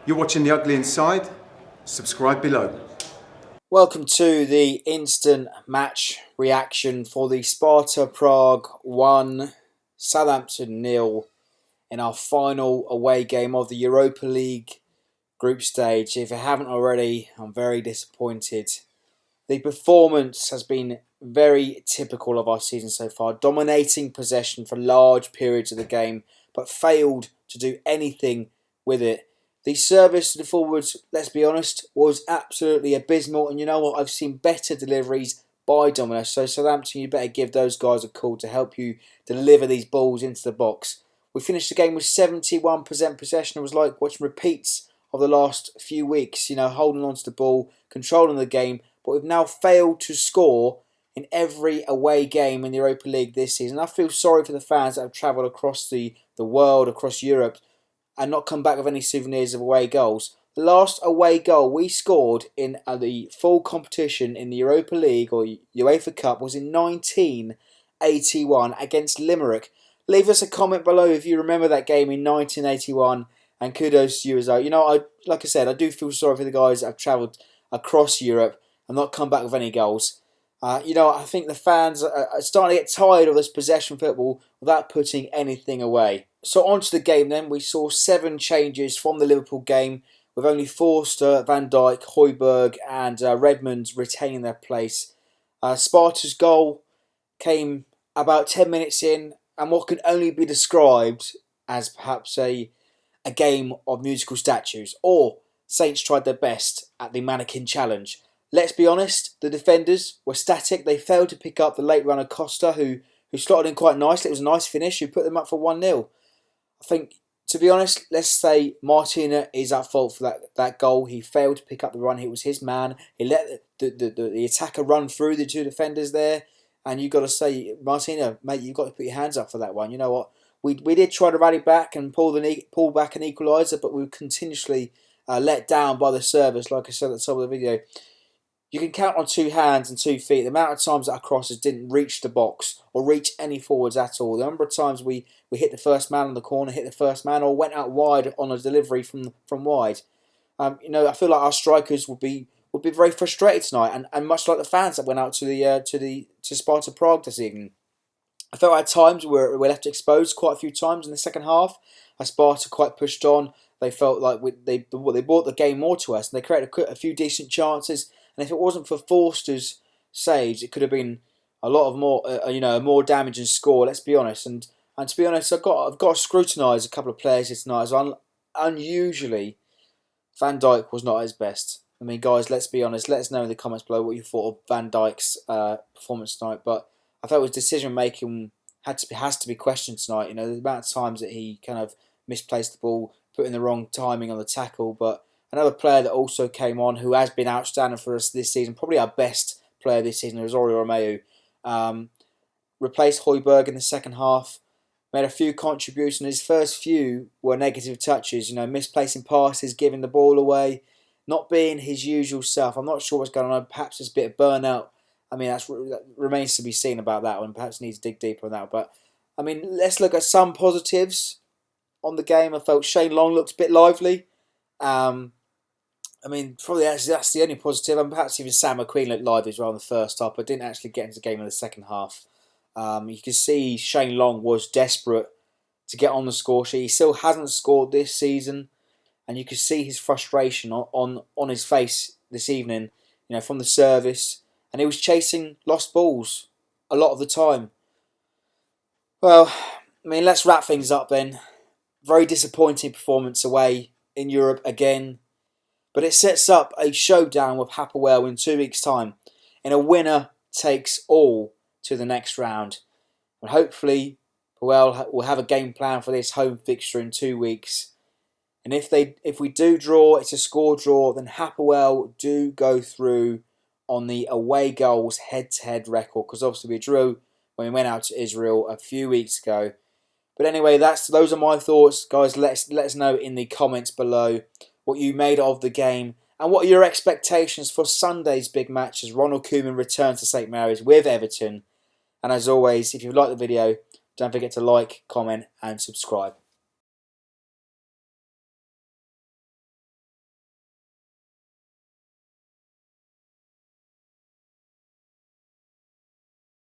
You're watching The Ugly Inside. Subscribe below. Welcome to the instant match reaction for the Sparta Prague 1, Southampton 0 in our final away game of the Europa League group stage. If you haven't already, I'm very disappointed. The performance has been very typical of our season so far, dominating possession for large periods of the game, but failed to do anything with it. The service to the forwards, let's be honest, was absolutely abysmal. And you know what? I've seen better deliveries by Dominos. So Southampton, you better give those guys a call to help you deliver these balls into the box. We finished the game with 71% possession. It was like watching repeats of the last few weeks. You know, holding on to the ball, controlling the game. But we've now failed to score in every away game in the Europa League this season. I feel sorry for the fans that have travelled across the world, across Europe, and not come back with any souvenirs of away goals. The last away goal we scored in the full competition in the Europa League or UEFA Cup was in 1981 against Limerick. Leave us a comment below if you remember that game in 1981, and kudos to you as well. You know, like I said, I do feel sorry for the guys that have travelled across Europe and not come back with any goals. You know, I think the fans are starting to get tired of this possession football without putting anything away. So on to the game then. We saw 7 changes from the Liverpool game, with only Forster, Van Dijk, Højbjerg and Redmond retaining their place. Sparta's goal came about 10 minutes in, and what can only be described as perhaps a game of musical statues, or Saints tried their best at the mannequin challenge. Let's be honest, the defenders were static. They failed to pick up the late runner Costa, who slotted in quite nicely. It was a nice finish, who put them up for 1-0. I think, to be honest, let's say Martina is at fault for that goal. He failed to pick up the run. It was his man. He let the attacker run through the 2 defenders there. And you've got to say, Martina, mate, you've got to put your hands up for that one. You know what? We did try to rally back and pull back an equaliser, but we were continuously let down by the service, like I said at the top of the video. You can count on 2 hands and 2 feet the amount of times that our crosses didn't reach the box or reach any forwards at all. The number of times we hit the first man on the corner, hit the first man, or went out wide on a delivery from wide. You know, I feel like our strikers would be very frustrated tonight, and much like the fans that went out to Sparta Prague this evening. I felt at times we were left exposed quite a few times in the second half. Sparta quite pushed on. They felt like they brought the game more to us, and they created a few decent chances. And if it wasn't for Forster's saves, it could have been a lot of more, a more damaging score. Let's be honest. And to be honest, I've got to scrutinise a couple of players here tonight. As unusually, Van Dijk was not at his best. I mean, guys, let's be honest. Let us know in the comments below what you thought of Van Dijk's performance tonight. But I felt his decision making has to be questioned tonight. You know, the amount of times that he kind of misplaced the ball, put in the wrong timing on the tackle, but. Another player that also came on, who has been outstanding for us this season, probably our best player this season, Rosario Romeu, replaced Højbjerg in the second half, made a few contributions. His first few were negative touches, you know, misplacing passes, giving the ball away, not being his usual self. I'm not sure what's going on. Perhaps there's a bit of burnout. I mean, that remains to be seen about that one. Perhaps needs to dig deeper on that. But, I mean, let's look at some positives on the game. I felt Shane Long looked a bit lively. I mean, probably that's the only positive, and perhaps even Sam McQueen looked live as well in the first half, but didn't actually get into the game in the second half. You can see Shane Long was desperate to get on the score sheet. He still hasn't scored this season, and you can see his frustration on his face this evening, you know, from the service, and he was chasing lost balls a lot of the time. Well, I mean, let's wrap things up then. Very disappointing performance away in Europe again. But it sets up a showdown with Hapoel in 2 weeks' time, and a winner takes all to the next round. And hopefully, Hapoel will have a game plan for this home fixture in 2 weeks. And if we do draw, it's a score draw, then Hapoel do go through on the away goals head-to-head record, because obviously we drew when we went out to Israel a few weeks ago. But anyway, those are my thoughts, guys. Let us know in the comments below what you made of the game, and what are your expectations for Sunday's big match as Ronald Koeman returns to St Mary's with Everton. And as always, if you liked the video, don't forget to like, comment and subscribe.